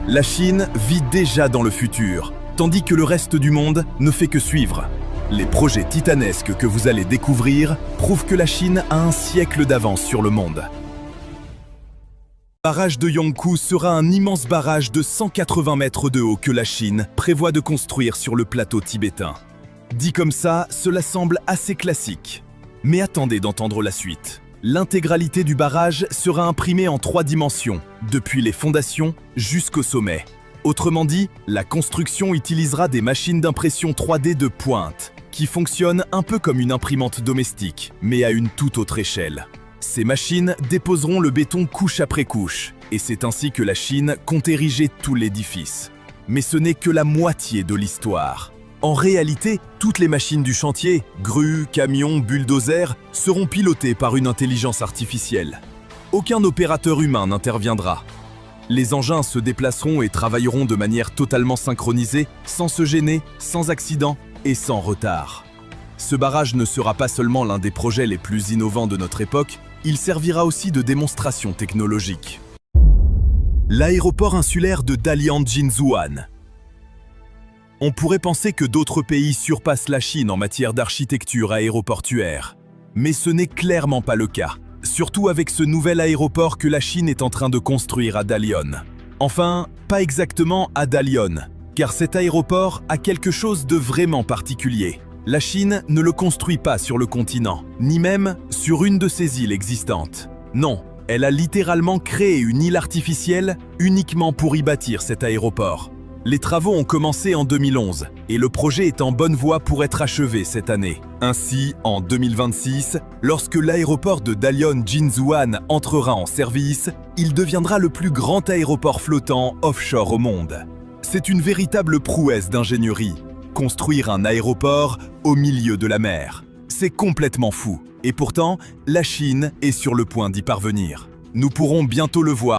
La Chine vit déjà dans le futur, tandis que le reste du monde ne fait que suivre. Les projets titanesques que vous allez découvrir prouvent que la Chine a un siècle d'avance sur le monde. Le barrage de Yangkou sera un immense barrage de 180 mètres de haut que la Chine prévoit de construire sur le plateau tibétain. Dit comme ça, cela semble assez classique. Mais attendez d'entendre la suite. L'intégralité du barrage sera imprimée en 3 dimensions, depuis les fondations jusqu'au sommet. Autrement dit, la construction utilisera des machines d'impression 3D de pointe, qui fonctionnent un peu comme une imprimante domestique, mais à une toute autre échelle. Ces machines déposeront le béton couche après couche, et c'est ainsi que la Chine compte ériger tout l'édifice. Mais ce n'est que la moitié de l'histoire. En réalité, toutes les machines du chantier, grues, camions, bulldozers, seront pilotées par une intelligence artificielle. Aucun opérateur humain n'interviendra. Les engins se déplaceront et travailleront de manière totalement synchronisée, sans se gêner, sans accident et sans retard. Ce barrage ne sera pas seulement l'un des projets les plus innovants de notre époque, il servira aussi de démonstration technologique. L'aéroport insulaire de Dalian-Jinzhuan. On pourrait penser que d'autres pays surpassent la Chine en matière d'architecture aéroportuaire. Mais ce n'est clairement pas le cas, surtout avec ce nouvel aéroport que la Chine est en train de construire à Dalian. Enfin, pas exactement à Dalian, car cet aéroport a quelque chose de vraiment particulier. La Chine ne le construit pas sur le continent, ni même sur une de ses îles existantes. Non, elle a littéralement créé une île artificielle uniquement pour y bâtir cet aéroport. Les travaux ont commencé en 2011 et le projet est en bonne voie pour être achevé cette année. Ainsi, en 2026, lorsque l'aéroport de Dalian-Jinzhuan entrera en service, il deviendra le plus grand aéroport flottant offshore au monde. C'est une véritable prouesse d'ingénierie. Construire un aéroport au milieu de la mer. C'est complètement fou. Et pourtant, la Chine est sur le point d'y parvenir. Nous pourrons bientôt le voir.